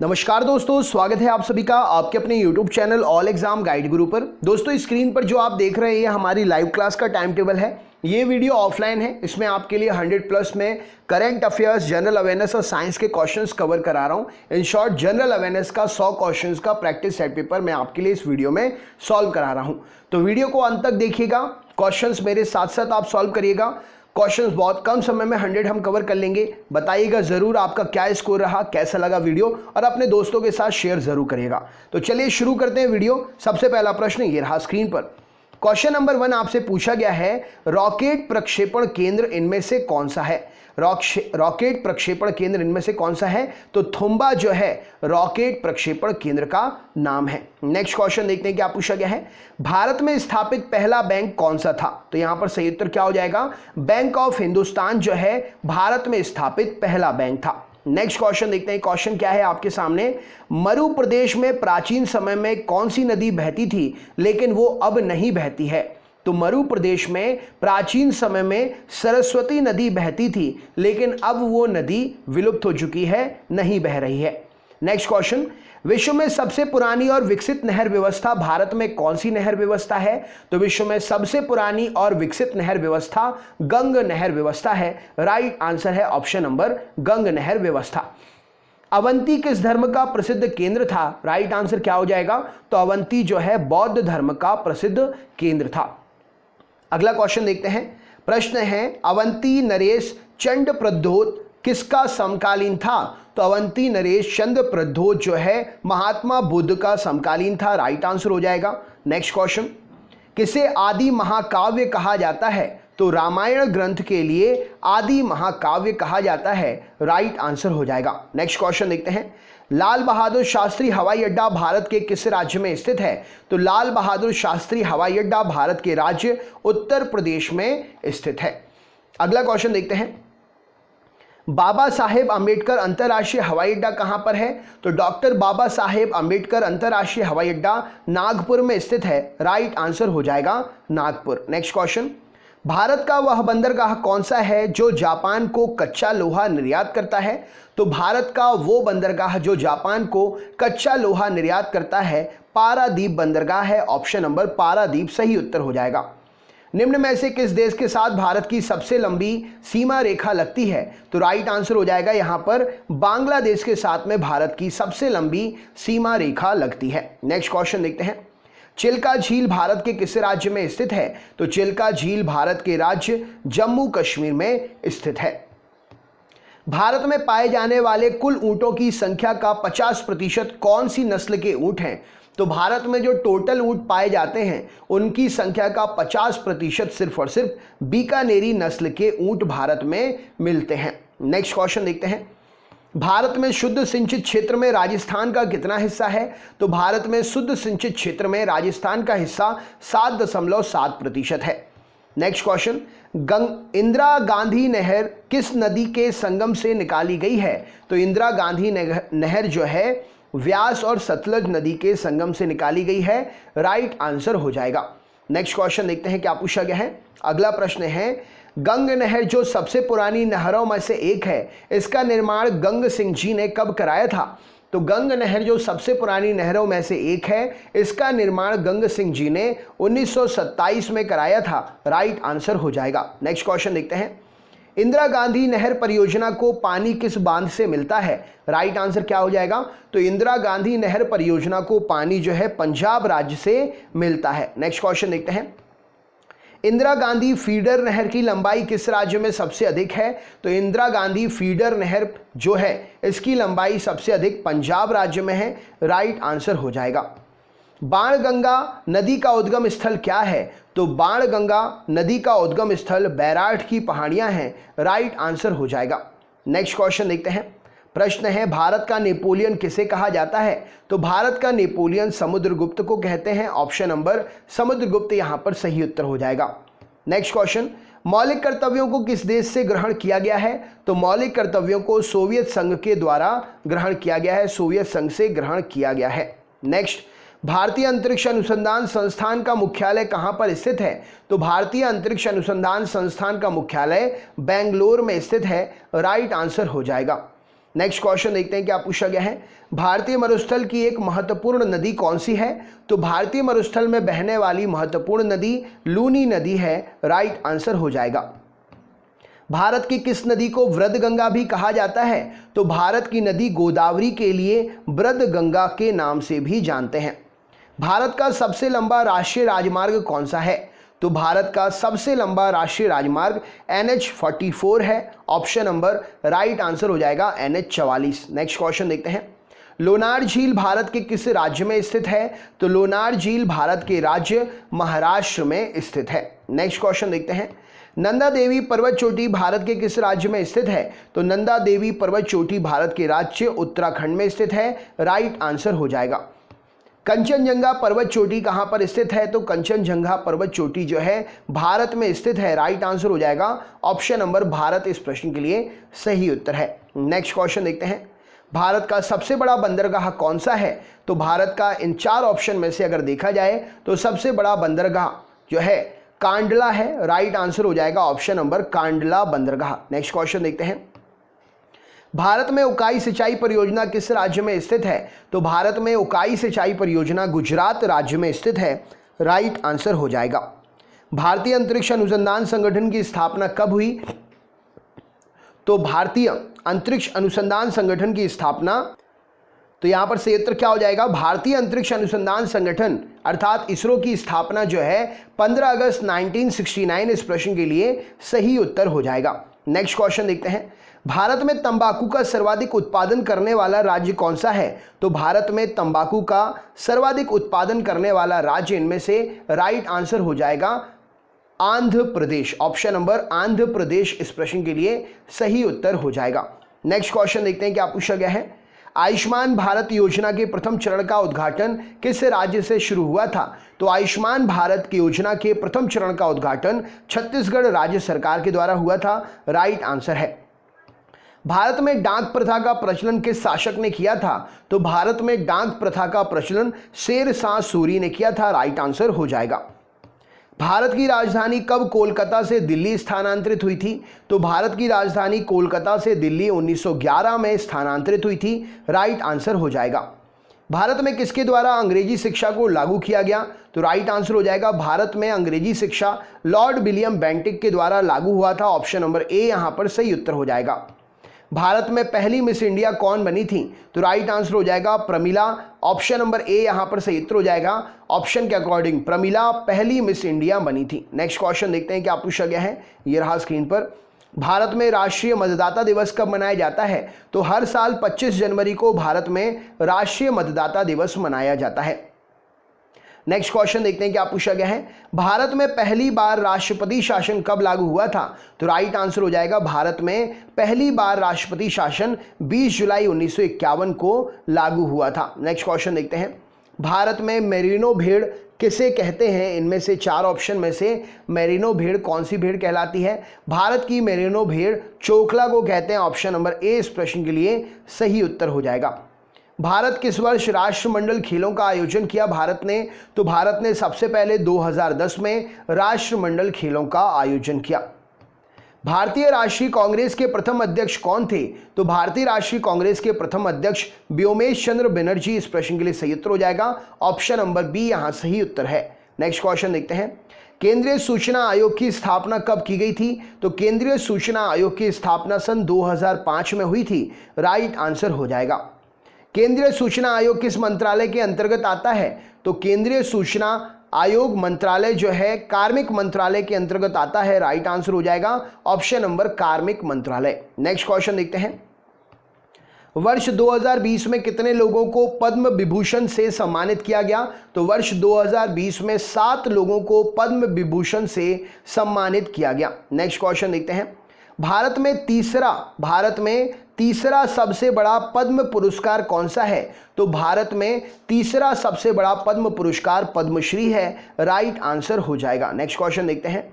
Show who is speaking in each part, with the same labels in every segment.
Speaker 1: नमस्कार दोस्तों, स्वागत है आप सभी का आपके अपने YouTube channel all exam guide गुरु पर। दोस्तों, स्क्रीन पर जो आप देख रहे हैं ये हमारी लाइव क्लास का टाइम टेबल है। ये वीडियो ऑफलाइन है, इसमें आपके लिए 100+ में करंट अफेयर्स, जनरल अवेयरनेस और साइंस के क्वेश्चंस कवर करा रहा हूँ। इन शॉर्ट, जनरल अवेयरनेस का 100 क्वेश्चंस का प्रैक्टिस सेट पेपर मैं आपके लिए इस वीडियो में सॉल्व करा रहा हूँ। तो वीडियो को अंत तक देखिएगा, क्वेश्चंस मेरे साथ साथ आप सॉल्व करिएगा। क्वेश्चंस बहुत कम समय में 100 हम कवर कर लेंगे। बताइएगा ज़रूर आपका क्या स्कोर रहा, कैसा लगा वीडियो, और अपने दोस्तों के साथ शेयर ज़रूर करिएगा। तो चलिए शुरू करते हैं वीडियो। सबसे पहला प्रश्न ये रहा स्क्रीन पर। क्वेश्चन नंबर 1 आपसे पूछा गया है, रॉकेट प्रक्षेपण केंद्र इनमें से कौन सा है? रॉकेट प्रक्षेपण केंद्र इनमें से कौन सा है? तो थुम्बा जो है रॉकेट प्रक्षेपण केंद्र का नाम है। नेक्स्ट क्वेश्चन देखते हैं क्या पूछा गया है। भारत में स्थापित पहला बैंक कौन सा था? तो यहां पर सही उत्तर क्या हो जाएगा? बैंक ऑफ हिंदुस्तान जो है भारत में स्थापित पहला बैंक था। नेक्स्ट क्वेश्चन देखते हैं, क्वेश्चन क्या है आपके सामने। मरु प्रदेश में प्राचीन समय में कौन सी नदी बहती थी लेकिन वो अब नहीं बहती है? तो मरु प्रदेश में प्राचीन समय में सरस्वती नदी बहती थी लेकिन अब वो नदी विलुप्त हो चुकी है, नहीं बह रही है। नेक्स्ट क्वेश्चन, विश्व में सबसे पुरानी और विकसित नहर व्यवस्था भारत में कौन सी नहर व्यवस्था है? तो विश्व में सबसे पुरानी और विकसित नहर व्यवस्था गंग नहर व्यवस्था है। राइट आंसर है ऑप्शन नंबर गंग नहर व्यवस्था। अवंती किस धर्म का प्रसिद्ध केंद्र था? राइट आंसर क्या हो जाएगा? तो अवंती जो है बौद्ध धर्म का प्रसिद्ध केंद्र था। अगला क्वेश्चन देखते हैं। प्रश्न है, अवंती नरेश चंड प्रद्योत किसका समकालीन था? तो अवंती नरेश चंद प्रद्योत जो है महात्मा बुद्ध का समकालीन था। राइट आंसर हो जाएगा। नेक्स्ट क्वेश्चन, किसे आदि महाकाव्य कहा जाता है? तो रामायण ग्रंथ के लिए आदि महाकाव्य कहा जाता है। राइट आंसर हो जाएगा। नेक्स्ट क्वेश्चन देखते हैं। लाल बहादुर शास्त्री हवाई अड्डा भारत के किस राज्य में स्थित है? तो लाल बहादुर शास्त्री हवाई अड्डा भारत के राज्य उत्तर प्रदेश में स्थित है। अगला क्वेश्चन देखते हैं। बाबा साहेब अंबेडकर अंतर्राष्ट्रीय हवाई अड्डा कहां पर है? तो डॉक्टर बाबा साहेब अंबेडकर अंतर्राष्ट्रीय हवाई अड्डा नागपुर में स्थित है। राइट आंसर हो जाएगा नागपुर। नेक्स्ट क्वेश्चन, भारत का वह बंदरगाह कौन सा है जो जापान को कच्चा लोहा निर्यात करता है? तो भारत का वो बंदरगाह जो जापान को कच्चा लोहा निर्यात करता है पारादीप बंदरगाह है। ऑप्शन नंबर पारादीप सही उत्तर हो जाएगा। निम्न में से किस देश के साथ भारत की सबसे लंबी सीमा रेखा लगती है? तो राइट आंसर हो जाएगा यहां पर बांग्लादेश के साथ में भारत की सबसे लंबी सीमा रेखा लगती है। नेक्स्ट क्वेश्चन देखते हैं। चिल्का झील भारत के किस राज्य में स्थित है? तो चिल्का झील भारत के राज्य जम्मू कश्मीर में स्थित है। भारत में पाए जाने वाले कुल ऊंटों की संख्या का 50% कौन सी नस्ल के ऊंट हैं? तो भारत में जो टोटल ऊंट पाए जाते हैं उनकी संख्या का 50% सिर्फ और सिर्फ बीकानेरी नस्ल के ऊंट भारत में मिलते हैं। नेक्स्ट क्वेश्चन देखते हैं। भारत में शुद्ध सिंचित क्षेत्र में राजस्थान का कितना हिस्सा है? तो भारत में शुद्ध सिंचित क्षेत्र में राजस्थान का हिस्सा 7.7% है। नेक्स्ट क्वेश्चन, इंदिरा गांधी नहर किस नदी के संगम से निकाली गई है? तो इंदिरा गांधी नहर जो है व्यास और सतलज नदी के संगम से निकाली गई है। राइट आंसर हो जाएगा। नेक्स्ट क्वेश्चन देखते हैं क्या पूछा गया है। अगला प्रश्न है, गंग नहर जो सबसे पुरानी नहरों में से एक है, इसका निर्माण गंग सिंह जी ने कब कराया था? तो गंग नहर जो सबसे पुरानी नहरों में से एक है, इसका निर्माण गंग सिंह जी ने 1927 में कराया था। राइट आंसर हो जाएगा। नेक्स्ट क्वेश्चन देखते हैं। इंदिरा गांधी नहर परियोजना को पानी किस बांध से मिलता है? राइट आंसर क्या हो जाएगा? तो इंदिरा गांधी नहर परियोजना को पानी जो है पंजाब राज्य से मिलता है। नेक्स्ट क्वेश्चन देखते हैं। इंदिरा गांधी फीडर नहर की लंबाई किस राज्य में सबसे अधिक है? तो इंदिरा गांधी फीडर नहर जो है इसकी लंबाई सबसे अधिक पंजाब राज्य में है। राइट आंसर हो जाएगा। बाणगंगा नदी का उद्गम स्थल क्या है? तो बाणगंगा नदी का उद्गम स्थल बैराठ की पहाड़ियां हैं। राइट आंसर हो जाएगा। नेक्स्ट क्वेश्चन देखते हैं। प्रश्न है, भारत का नेपोलियन किसे कहा जाता है? तो भारत का नेपोलियन समुद्रगुप्त को कहते हैं। ऑप्शन नंबर समुद्रगुप्त यहां पर सही उत्तर हो जाएगा। नेक्स्ट क्वेश्चन, मौलिक कर्तव्यों को किस देश से ग्रहण किया गया है? तो मौलिक कर्तव्यों को सोवियत संघ के द्वारा ग्रहण किया गया है। सोवियत संघ से ग्रहण किया गया है। नेक्स्ट, भारतीय अंतरिक्ष अनुसंधान संस्थान का मुख्यालय कहां पर स्थित है? तो भारतीय अंतरिक्ष अनुसंधान संस्थान का मुख्यालय बेंगलोर में स्थित है। राइट आंसर हो जाएगा। नेक्स्ट क्वेश्चन देखते हैं क्या पूछा गया है। भारतीय मरुस्थल की एक महत्वपूर्ण नदी कौन सी है? तो भारतीय मरुस्थल में बहने वाली महत्वपूर्ण नदी लूनी नदी है, राइट आंसर हो जाएगा। भारत की किस नदी को वृद्धगंगा भी कहा जाता है? तो भारत की नदी गोदावरी के लिए वृद्धगंगा के नाम से भी जानते हैं। भारत का सबसे लंबा राष्ट्रीय राजमार्ग कौन सा है? तो भारत का सबसे लंबा राष्ट्रीय राजमार्ग NH44 है, ऑप्शन नंबर राइट आंसर हो जाएगा NH44। नेक्स्ट क्वेश्चन देखते हैं। लोनार झील भारत के किस राज्य में स्थित है? तो लोनार झील भारत के राज्य महाराष्ट्र में स्थित है। नेक्स्ट क्वेश्चन देखते हैं। नंदा देवी पर्वत चोटी भारत के किस राज्य में स्थित है? तो नंदा देवी पर्वत चोटी भारत के राज्य उत्तराखंड में स्थित है, राइट आंसर हो जाएगा। कंचनजंगा पर्वत चोटी कहां पर स्थित है? तो कंचनजंगा पर्वत चोटी जो है भारत में स्थित है, राइट आंसर हो जाएगा ऑप्शन नंबर भारत इस प्रश्न के लिए सही उत्तर है। नेक्स्ट क्वेश्चन देखते हैं। भारत का सबसे बड़ा बंदरगाह कौन सा है? तो भारत का इन 4 ऑप्शन में से अगर देखा जाए तो सबसे बड़ा बंदरगाह जो है कांडला है, राइट आंसर हो जाएगा ऑप्शन नंबर कांडला बंदरगाह। नेक्स्ट क्वेश्चन देखते हैं। भारत में उकाई सिंचाई परियोजना किस राज्य में स्थित है? तो भारत में उकाई सिंचाई परियोजना गुजरात राज्य में स्थित है, राइट आंसर हो जाएगा। भारतीय अंतरिक्ष अनुसंधान संगठन की स्थापना कब हुई? तो भारतीय अंतरिक्ष अनुसंधान संगठन की स्थापना, तो यहां पर सही उत्तर क्या हो जाएगा? भारतीय अंतरिक्ष अनुसंधान संगठन अर्थात इसरो की स्थापना जो है 15 अगस्त 1969 इस प्रश्न के लिए सही उत्तर हो जाएगा। नेक्स्ट क्वेश्चन देखते हैं। भारत में तंबाकू का सर्वाधिक उत्पादन करने वाला राज्य कौन सा है? तो भारत में तंबाकू का सर्वाधिक उत्पादन करने वाला राज्य इनमें से राइट आंसर हो जाएगा आंध्र प्रदेश, ऑप्शन नंबर आंध्र प्रदेश इस प्रश्न के लिए सही उत्तर हो जाएगा। नेक्स्ट क्वेश्चन देखते हैं क्या पूछा गया है। आयुष्मान भारत योजना के प्रथम चरण का उद्घाटन किस राज्य से शुरू हुआ था? तो आयुष्मान भारत की योजना के प्रथम चरण का उद्घाटन छत्तीसगढ़ राज्य सरकार के द्वारा हुआ था, राइट आंसर है। भारत में डाक प्रथा का प्रचलन किस शासक ने किया था? तो भारत में डाक प्रथा का प्रचलन शेर शाह सूरी ने किया था, राइट आंसर हो जाएगा। भारत की राजधानी कब कोलकाता से दिल्ली स्थानांतरित हुई थी? तो भारत की राजधानी कोलकाता से दिल्ली 1911 में स्थानांतरित हुई थी, राइट आंसर हो जाएगा। भारत में किसके द्वारा अंग्रेजी शिक्षा को लागू किया गया? तो राइट आंसर हो जाएगा भारत में अंग्रेजी शिक्षा लॉर्ड विलियम बेंटिक के द्वारा लागू हुआ था, ऑप्शन नंबर ए यहां पर सही उत्तर हो जाएगा। भारत में पहली मिस इंडिया कौन बनी थी? तो राइट आंसर हो जाएगा प्रमिला, ऑप्शन नंबर ए यहां पर सही उत्तर हो जाएगा। ऑप्शन के अकॉर्डिंग प्रमिला पहली मिस इंडिया बनी थी। नेक्स्ट क्वेश्चन देखते हैं क्या पूछा गया है, ये रहा स्क्रीन पर। भारत में राष्ट्रीय मतदाता दिवस कब मनाया जाता है? तो हर साल 25 जनवरी को भारत में राष्ट्रीय मतदाता दिवस मनाया जाता है। नेक्स्ट क्वेश्चन देखते हैं क्या पूछा गया है। भारत में पहली बार राष्ट्रपति शासन कब लागू हुआ था? तो राइट आंसर हो जाएगा भारत में पहली बार राष्ट्रपति शासन 20 जुलाई 1951 को लागू हुआ था। नेक्स्ट क्वेश्चन देखते हैं। भारत में मेरिनो भेड़ किसे कहते हैं? इनमें से 4 ऑप्शन में से मेरिनो भेड़ कौन सी भेड़ कहलाती है? भारत की मेरिनो भेड़ चोकला को कहते हैं, ऑप्शन नंबर ए इस प्रश्न के लिए सही उत्तर हो जाएगा। भारत किस वर्ष राष्ट्रमंडल खेलों का आयोजन किया भारत ने? तो भारत ने सबसे पहले 2010 में राष्ट्रमंडल खेलों का आयोजन किया। भारतीय राष्ट्रीय कांग्रेस के प्रथम अध्यक्ष कौन थे? तो भारतीय राष्ट्रीय कांग्रेस के प्रथम अध्यक्ष व्योमेश चंद्र बनर्जी इस प्रश्न के लिए सही उत्तर हो जाएगा, ऑप्शन नंबर बी यहां सही उत्तर है। नेक्स्ट क्वेश्चन देखते हैं। केंद्रीय सूचना आयोग की स्थापना कब की गई थी? तो केंद्रीय सूचना आयोग की स्थापना सन 2005 में हुई थी, राइट आंसर हो जाएगा। केंद्रीय सूचना आयोग किस मंत्रालय के अंतर्गत आता है? तो केंद्रीय सूचना आयोग मंत्रालय जो है कार्मिक मंत्रालय के अंतर्गत आता है, राइट आंसर हो जाएगा ऑप्शन नंबर कार्मिक मंत्रालय। नेक्स्ट क्वेश्चन देखते हैं। वर्ष 2020 में कितने लोगों को पद्म विभूषण से सम्मानित किया गया? तो वर्ष 2020 में 7 लोगों को पद्म विभूषण से सम्मानित किया गया। नेक्स्ट क्वेश्चन देखते हैं। भारत में तीसरा सबसे बड़ा पद्म पुरस्कार कौन सा है? तो भारत में तीसरा सबसे बड़ा पद्म पुरस्कार पद्मश्री है, राइट आंसर हो जाएगा। नेक्स्ट क्वेश्चन देखते हैं।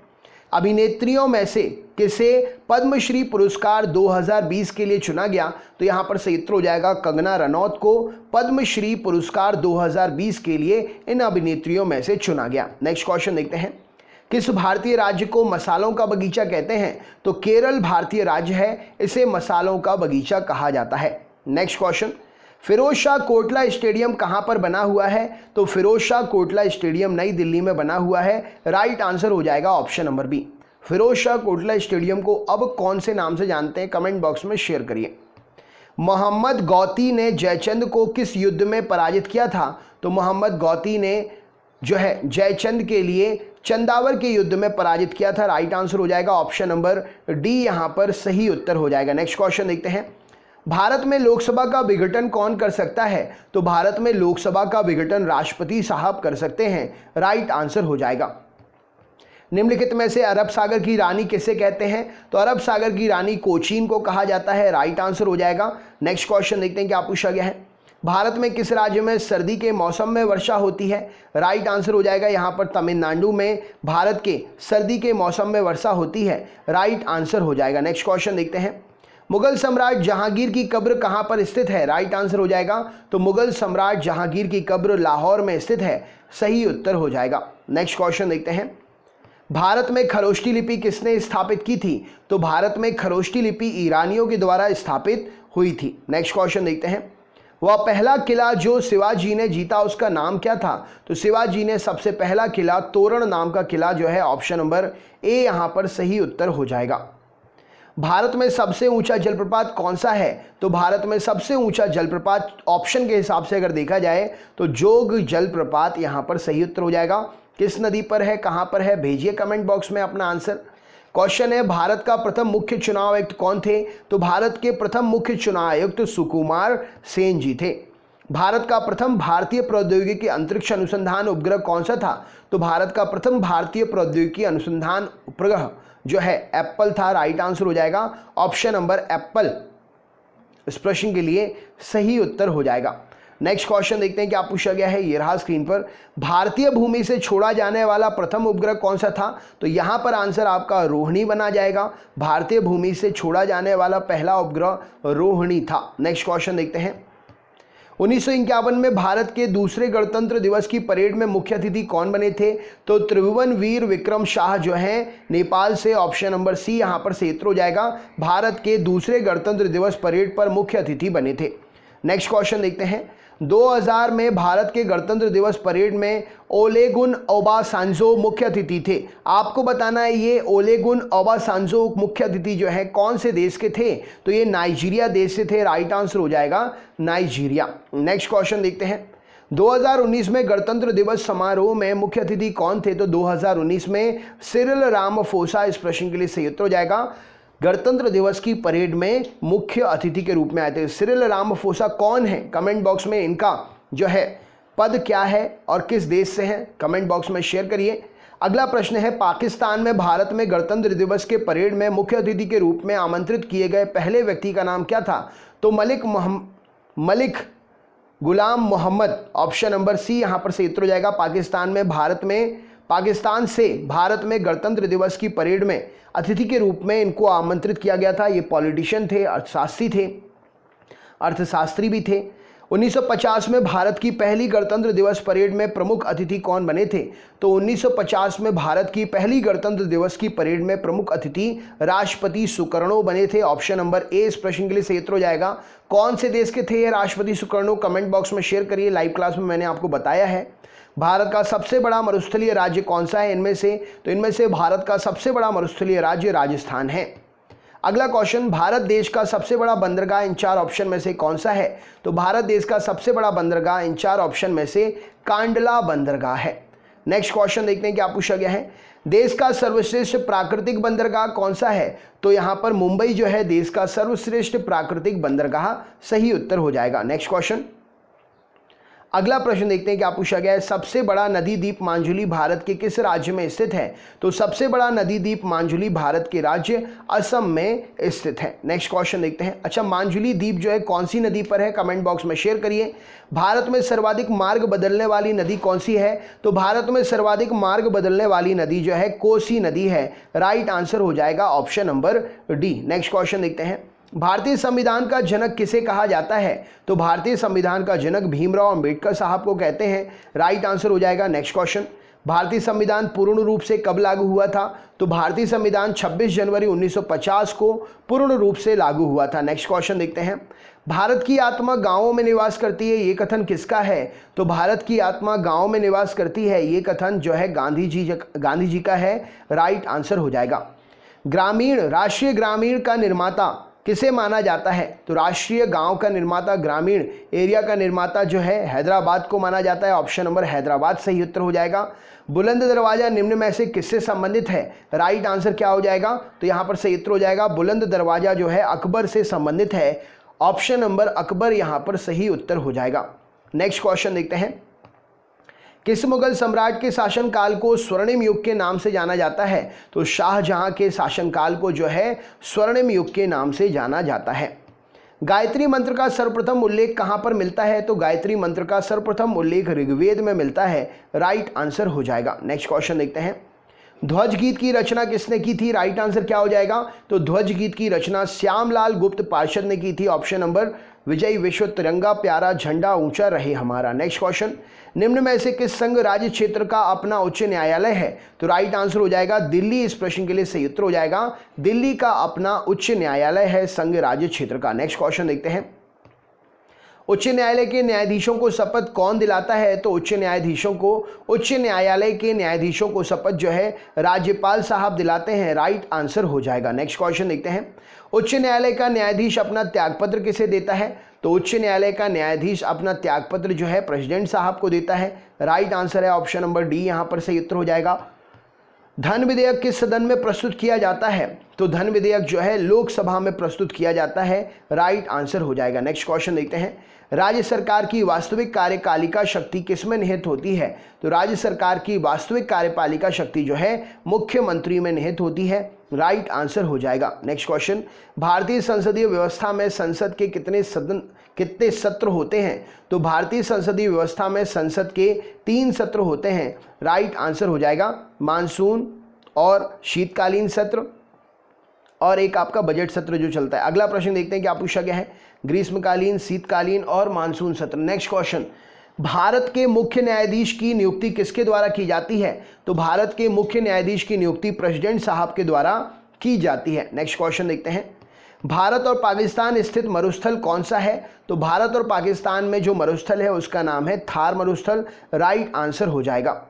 Speaker 1: अभिनेत्रियों में से किसे पद्मश्री पुरस्कार 2020 के लिए चुना गया? तो यहां पर सही उत्तर हो जाएगा कंगना रनौत को पद्मश्री पुरस्कार 2020 के लिए इन अभिनेत्रियों में से चुना गया। नेक्स्ट क्वेश्चन देखते हैं। किस भारतीय राज्य को मसालों का बगीचा कहते हैं? तो केरल भारतीय राज्य है, इसे मसालों का बगीचा कहा जाता है। Next question, Feroz Shah Kotla stadium कहां पर बना हुआ है? तो फिरोज शाह कोटला स्टेडियम नई दिल्ली में बना हुआ है। राइट आंसर हो जाएगा option number B. Feroz Shah Kotla stadium को अब कौन से नाम से जानते हैं? कमेंट बॉक्स में शेयर करिए। मोहम्मद गौती ने जयचंद को किस युद्ध में पराजित किया था? तो मोहम्मद गौती ने जो है जयचंद के लिए चंदावर के युद्ध में पराजित किया था। राइट आंसर हो जाएगा ऑप्शन नंबर डी, यहां पर सही उत्तर हो जाएगा। नेक्स्ट क्वेश्चन देखते हैं, भारत में लोकसभा का विघटन कौन कर सकता है? तो भारत में लोकसभा का विघटन राष्ट्रपति साहब कर सकते हैं। राइट आंसर हो जाएगा। निम्नलिखित में से अरब सागर की रानी किसे कहते हैं? तो अरब सागर की रानी कोचीन को कहा जाता है। राइट आंसर हो जाएगा। नेक्स्ट क्वेश्चन देखते हैं क्या पूछा गया है। भारत में किस राज्य में सर्दी के मौसम में वर्षा होती है? राइट आंसर हो जाएगा यहाँ पर तमिलनाडु में भारत के सर्दी के मौसम में वर्षा होती है। राइट आंसर हो जाएगा। नेक्स्ट क्वेश्चन देखते हैं, मुगल सम्राट जहांगीर की कब्र कहाँ पर स्थित है? राइट आंसर हो जाएगा। तो मुगल सम्राट जहांगीर की कब्र लाहौर में स्थित है। सही उत्तर हो जाएगा। नेक्स्ट क्वेश्चन देखते हैं, भारत में खरोष्टी लिपि किसने स्थापित की थी? तो भारत में खरोष्टी लिपि ईरानियों के द्वारा स्थापित हुई थी। नेक्स्ट क्वेश्चन देखते हैं, वह पहला किला जो शिवाजी ने जीता उसका नाम क्या था? तो शिवाजी ने सबसे पहला किला तोरण नाम का किला जो है ऑप्शन नंबर ए यहां पर सही उत्तर हो जाएगा। भारत में सबसे ऊंचा जलप्रपात कौन सा है? तो भारत में सबसे ऊंचा जलप्रपात ऑप्शन के हिसाब से अगर देखा जाए तो जोग जलप्रपात यहां पर सही उत्तर हो जाएगा। किस नदी पर है, कहां पर है? भेजिए कमेंट बॉक्स में अपना आंसर। क्वेश्चन है, भारत का प्रथम मुख्य चुनाव आयुक्त कौन थे? तो भारत के प्रथम मुख्य चुनाव आयुक्त सुकुमार सेन जी थे। भारत का प्रथम भारतीय प्रौद्योगिकी अंतरिक्ष अनुसंधान उपग्रह कौन सा था? तो भारत का प्रथम भारतीय प्रौद्योगिकी अनुसंधान उपग्रह जो है एप्पल था। राइट आंसर हो जाएगा ऑप्शन नंबर एप्पल इस प्रश्न के लिए सही उत्तर हो जाएगा। नेक्स्ट क्वेश्चन देखते हैं क्या पूछा गया है। ये रहा स्क्रीन पर, भारतीय भूमि से छोड़ा जाने वाला प्रथम उपग्रह कौन सा था? तो यहां पर आंसर आपका रोहिणी बना जाएगा। भारतीय भूमि से छोड़ा जाने वाला पहला उपग्रह रोहिणी था। नेक्स्ट क्वेश्चन देखते हैं, 1951 में भारत के दूसरे गणतंत्र दिवस की परेड में मुख्य अतिथि कौन बने थे? तो त्रिभुवन वीर विक्रम शाह जो हैं नेपाल से। ऑप्शन नंबर सी यहां पर सही उत्तर हो जाएगा। भारत के दूसरे गणतंत्र दिवस परेड पर मुख्य अतिथि बने थे। नेक्स्ट क्वेश्चन देखते हैं, 2000 में भारत के गणतंत्र दिवस परेड में ओलेगुन ओबासांजो मुख्य अतिथि थे। आपको बताना है ये ओलेगुन ओबासांजो मुख्य अतिथि जो है कौन से देश के थे? तो ये नाइजीरिया देश से थे। राइट आंसर हो जाएगा नाइजीरिया। नेक्स्ट क्वेश्चन देखते हैं, 2019 में गणतंत्र दिवस समारोह में मुख्य अतिथि कौन थे? तो 2019 में सिरिल रामाफोसा इस प्रश्न के लिए सही उत्तर हो जाएगा। गणतंत्र दिवस की परेड में मुख्य अतिथि के रूप में आए थे। सिरिल रामाफोसा कौन है? कमेंट बॉक्स में इनका जो है पद क्या है और किस देश से है? कमेंट बॉक्स में शेयर करिए। अगला प्रश्न है, पाकिस्तान में भारत में गणतंत्र दिवस के परेड में मुख्य अतिथि के रूप में आमंत्रित किए गए पहले व्यक्ति का नाम क्या था? तो मलिक गुलाम मोहम्मद। ऑप्शन नंबर सी यहां पर सही उत्तर हो जाएगा। पाकिस्तान से भारत में गणतंत्र दिवस की परेड में अतिथि के रूप में इनको आमंत्रित किया गया था। ये पॉलिटिशियन थे, अर्थशास्त्री भी थे। 1950 में भारत की पहली गणतंत्र दिवस परेड में प्रमुख अतिथि कौन बने थे? तो 1950 में भारत की पहली गणतंत्र दिवस की परेड में प्रमुख अतिथि राष्ट्रपति सुकर्णो बने थे। ऑप्शन नंबर ए इस प्रश्न के लिए सही उत्तर हो जाएगा। कौन से देश के थे ये राष्ट्रपति सुकर्णो? कमेंट बॉक्स में शेयर करिए। लाइव क्लास में मैंने आपको बताया है। भारत का सबसे बड़ा मरुस्थलीय राज्य कौन सा है इनमें से? तो इनमें से भारत का सबसे बड़ा मरुस्थलीय राज्य राजस्थान है। अगला क्वेश्चन, भारत देश का सबसे बड़ा बंदरगाह इन चार ऑप्शन में से कौन सा है? तो भारत देश का सबसे बड़ा बंदरगाह इन चार ऑप्शन में से कांडला बंदरगाह है। नेक्स्ट क्वेश्चन देखते हैं क्या पूछा गया है। देश का सर्वश्रेष्ठ प्राकृतिक बंदरगाह कौन सा है? तो यहां पर मुंबई जो है देश का सर्वश्रेष्ठ प्राकृतिक बंदरगाह सही उत्तर हो जाएगा। नेक्स्ट क्वेश्चन, अगला प्रश्न देखते हैं क्या पूछा गया है। सबसे बड़ा नदी द्वीप मांजुली भारत के किस राज्य में स्थित है? तो सबसे बड़ा नदी द्वीप मांजुली भारत के राज्य असम में स्थित है। नेक्स्ट क्वेश्चन देखते हैं। अच्छा, मांजुली द्वीप जो है कौन सी नदी पर है? कमेंट बॉक्स में शेयर करिए। भारत में सर्वाधिक मार्ग बदलने वाली नदी कौन सी है? तो भारत में सर्वाधिक मार्ग बदलने वाली नदी जो है कोसी नदी है। राइट आंसर हो जाएगा option number D. Next question देखते हैं, भारतीय संविधान का जनक किसे कहा जाता है? तो भारतीय संविधान का जनक भीमराव अंबेडकर साहब को कहते हैं। राइट आंसर हो जाएगा। नेक्स्ट क्वेश्चन, भारतीय संविधान पूर्ण रूप से कब लागू हुआ था? तो भारतीय संविधान 26 जनवरी 1950 को पूर्ण रूप से लागू हुआ था। नेक्स्ट क्वेश्चन देखते हैं। भारत की आत्मा गांवों में निवास करती है, ये कथन किसका है? तो भारत की आत्मा गांवों में निवास करती है, ये कथन जो है गांधी जी का है। राइट आंसर हो जाएगा। ग्रामीण, राष्ट्रीय ग्रामीण का निर्माता किसे माना जाता है? तो राष्ट्रीय गांव का निर्माता, ग्रामीण एरिया का निर्माता जो है हैदराबाद को माना जाता है। ऑप्शन नंबर हैदराबाद सही उत्तर हो जाएगा। बुलंद दरवाजा निम्न में से किससे संबंधित है? राइट आंसर क्या हो जाएगा? तो यहाँ पर सही उत्तर हो जाएगा बुलंद दरवाजा जो है अकबर से संबंधित है। ऑप्शन नंबर अकबर यहाँ पर सही उत्तर हो जाएगा। नेक्स्ट क्वेश्चन देखते हैं। किस मुगल सम्राट के शासनकाल को स्वर्णिम युग के नाम से जाना जाता है? तो शाहजहां के शासनकाल को जो है स्वर्णिम युग के नाम से जाना जाता है। गायत्री मंत्र का सर्वप्रथम उल्लेख कहां पर मिलता है? तो गायत्री मंत्र का सर्वप्रथम उल्लेख ऋग्वेद में मिलता है। राइट आंसर हो जाएगा। नेक्स्ट क्वेश्चन देखते हैं। ध्वज गीत की रचना किसने की थी? राइट आंसर क्या हो जाएगा? तो ध्वज गीत की रचना श्यामलाल गुप्त पार्षद ने की थी। ऑप्शन नंबर विजय विश्व तिरंगा प्यारा झंडा ऊंचा रहे हमारा। Next question. निम्न में से किस संघ राज्य क्षेत्र का अपना उच्च न्यायालय है? तो राइट आंसर हो जाएगा दिल्ली। इस प्रश्न के लिए सही उत्तर हो जाएगा दिल्ली का अपना उच्च न्यायालय है संघ राज्य क्षेत्र का। नेक्स्ट क्वेश्चन देखते हैं। उच्च न्यायालय के न्यायाधीशों को शपथ कौन दिलाता है? तो उच्च न्यायालय के न्यायाधीशों को शपथ जो है राज्यपाल साहब दिलाते हैं। राइट आंसर हो जाएगा। नेक्स्ट क्वेश्चन देखते हैं। उच्च न्यायालय का न्यायाधीश अपना त्यागपत्र किसे देता है? तो उच्च न्यायालय का न्यायाधीश अपना त्यागपत्र जो है प्रेसिडेंट साहब को देता है। राइट आंसर है ऑप्शन नंबर डी, यहाँ पर सही उत्तर हो जाएगा। धन विधेयक किस सदन में प्रस्तुत किया जाता है? तो धन विधेयक जो है लोकसभा में प्रस्तुत किया जाता है। राइट आंसर हो जाएगा। नेक्स्ट क्वेश्चन देखते हैं। राज्य सरकार की वास्तविक कार्यपालिका शक्ति किसमें निहित होती है? तो राज्य सरकार की वास्तविक कार्यपालिका शक्ति जो है मुख्यमंत्री में निहित होती है। राइट आंसर हो जाएगा। Next question. भारतीय संसदीय व्यवस्था में संसद के कितने सत्र होते हैं? तो भारतीय संसदीय व्यवस्था में संसद के 3 सत्र होते हैं। राइट आंसर हो जाएगा मानसून और शीतकालीन सत्र और एक आपका बजट सत्र जो चलता है। अगला प्रश्न देखते हैं क्या पूछा गया है। ग्रीष्मकालीन, शीतकालीन और मानसून सत्र। Next question. भारत के मुख्य न्यायाधीश की नियुक्ति किसके द्वारा की जाती है? तो भारत के मुख्य न्यायाधीश की नियुक्ति प्रेसिडेंट साहब के द्वारा की जाती है। नेक्स्ट क्वेश्चन देखते हैं। भारत और पाकिस्तान स्थित मरुस्थल कौन सा है? तो भारत और पाकिस्तान में जो मरुस्थल है उसका नाम है थार मरुस्थल। राइट आंसर हो जाएगा।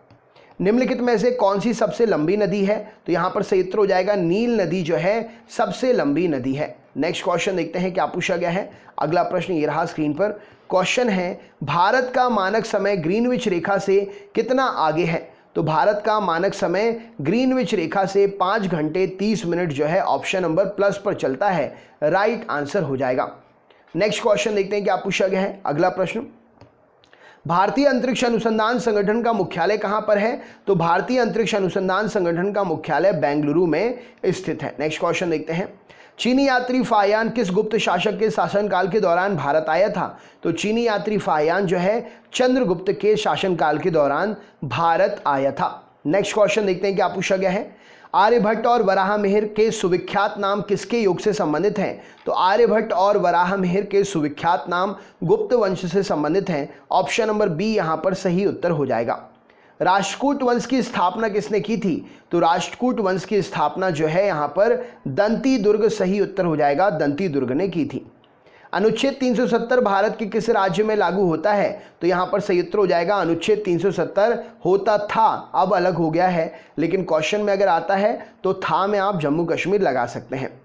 Speaker 1: निम्नलिखित में से कौन सी सबसे लंबी नदी है? तो यहाँ पर सही उत्तर हो जाएगा नील नदी जो है सबसे लंबी नदी है। नेक्स्ट क्वेश्चन देखते हैं क्या पूछा गया है। अगला प्रश्न ये रहा स्क्रीन पर। क्वेश्चन है भारत का मानक समय ग्रीनविच रेखा से कितना आगे है? तो भारत का मानक समय ग्रीनविच रेखा से 5 घंटे 30 मिनट जो है ऑप्शन नंबर प्लस पर चलता है। राइट आंसर हो जाएगा। नेक्स्ट क्वेश्चन देखते हैं क्या पूछा गया है। अगला प्रश्न। भारतीय अंतरिक्ष अनुसंधान संगठन का मुख्यालय कहां पर है? तो भारतीय अंतरिक्ष अनुसंधान संगठन का मुख्यालय बेंगलुरु में स्थित है। नेक्स्ट क्वेश्चन देखते हैं। चीनी यात्री फाहियान किस गुप्त शासक के शासनकाल के दौरान भारत आया था? तो चीनी यात्री फाहियान जो है चंद्रगुप्त के शासनकाल के दौरान भारत आया था। नेक्स्ट क्वेश्चन देखते हैं क्या पूछा गया है। आर्यभट्ट और वराहमिहिर के सुविख्यात नाम किसके युग से संबंधित हैं? तो आर्यभट्ट और वराहमिहिर के सुविख्यात नाम गुप्त वंश से संबंधित हैं। ऑप्शन नंबर बी यहाँ पर सही उत्तर हो जाएगा। राष्ट्रकूट वंश की स्थापना किसने की थी? तो राष्ट्रकूट वंश की स्थापना जो है यहाँ पर दंती दुर्ग सही उत्तर हो जाएगा, दंती दुर्ग ने की थी। अनुच्छेद 370 भारत के किस राज्य में लागू होता है? तो यहाँ पर सही उत्तर हो जाएगा अनुच्छेद 370 होता था, अब अलग हो गया है, लेकिन क्वेश्चन में अगर आता है तो था में आप जम्मू कश्मीर लगा सकते हैं।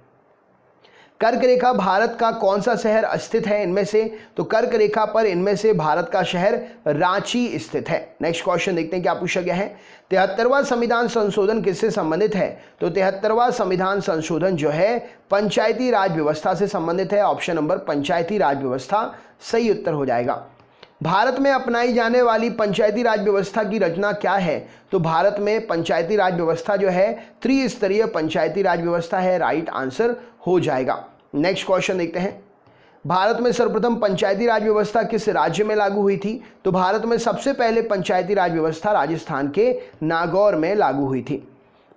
Speaker 1: कर्क रेखा भारत का कौन सा शहर स्थित है इनमें से? तो कर्क रेखा पर इनमें से भारत का शहर रांची स्थित है। नेक्स्ट क्वेश्चन देखते हैं क्या पूछा गया है। 73वां संविधान संशोधन किससे संबंधित है? तो 73वां संविधान संशोधन जो है पंचायती राज व्यवस्था से संबंधित है। ऑप्शन नंबर पंचायती राज व्यवस्था सही उत्तर हो जाएगा। भारत में अपनाई जाने वाली पंचायती राज व्यवस्था की रचना क्या है? तो भारत में पंचायती राज व्यवस्था जो है त्रिस्तरीय पंचायती राज व्यवस्था है। राइट आंसर हो जाएगा। नेक्स्ट क्वेश्चन देखते हैं। भारत में सर्वप्रथम पंचायती राज व्यवस्था किस राज्य में लागू हुई थी? तो भारत में सबसे पहले पंचायती राज व्यवस्था राजस्थान के नागौर में लागू हुई थी।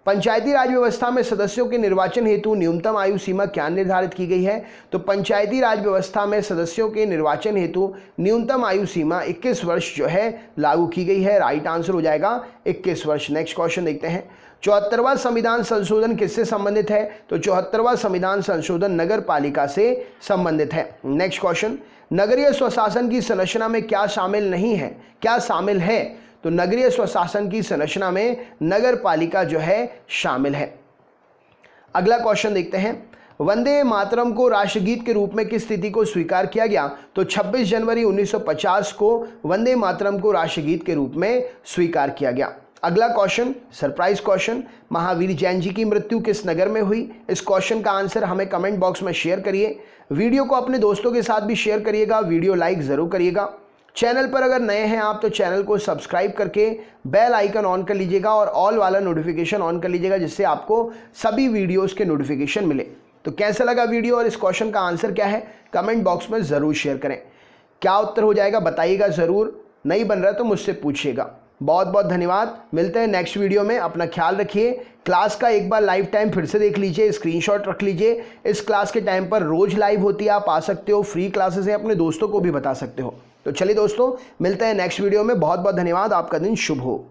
Speaker 1: पंचायती राज व्यवस्था में सदस्यों के निर्वाचन हेतु न्यूनतम आयु सीमा क्या निर्धारित की गई है? तो पंचायती राज व्यवस्था में सदस्यों के निर्वाचन हेतु न्यूनतम आयु सीमा 21 वर्ष जो है लागू की गई है। राइट आंसर हो जाएगा 21 वर्ष। नेक्स्ट क्वेश्चन देखते हैं। 74वां संविधान संशोधन किससे संबंधित है? तो 74वां संविधान संशोधन नगर पालिका से संबंधित है। नेक्स्ट क्वेश्चन, नगरीय स्वशासन की संरचना में क्या शामिल नहीं है, क्या शामिल है? तो नगरीय स्वशासन की संरचना में नगर पालिका जो है शामिल है। अगला क्वेश्चन देखते हैं। वंदे मातरम को राष्ट्रगीत के रूप में किस तिथि को स्वीकार किया गया? तो 26 जनवरी 1950 को वंदे मातरम को राष्ट्रगीत के रूप में स्वीकार किया गया। अगला question, surprise question, Mahavir Jain ji की मृत्यु किस नगर में हुई? इस क्वेश्चन का आंसर हमें कमेंट बॉक्स में शेयर करिए। वीडियो को अपने दोस्तों के साथ भी शेयर करिएगा। वीडियो लाइक जरूर करिएगा। चैनल पर अगर नए हैं आप तो चैनल को सब्सक्राइब करके बेल आइकन ऑन कर लीजिएगा और ऑल वाला नोटिफिकेशन ऑन कर लीजिएगा, जिससे आपको सभी वीडियोस के नोटिफिकेशन मिले। तो कैसा लगा वीडियो और इस क्वेश्चन का आंसर क्या है कमेंट बॉक्स में ज़रूर शेयर करें। क्या उत्तर हो जाएगा बताइएगा ज़रूर। नहीं बन रहा तो मुझसे पूछिएगा। बहुत बहुत धन्यवाद। मिलते हैं नेक्स्ट वीडियो में। अपना ख्याल रखिए। क्लास का एक बार लाइव टाइम फिर से देख लीजिए, स्क्रीनशॉट रख लीजिए। इस क्लास के टाइम पर रोज़ लाइव होती है, आप आ सकते हो। फ्री क्लासेस हैं, अपने दोस्तों को भी बता सकते हो। तो चलिए दोस्तों, मिलते हैं नेक्स्ट वीडियो में। बहुत बहुत धन्यवाद। आपका दिन शुभ हो।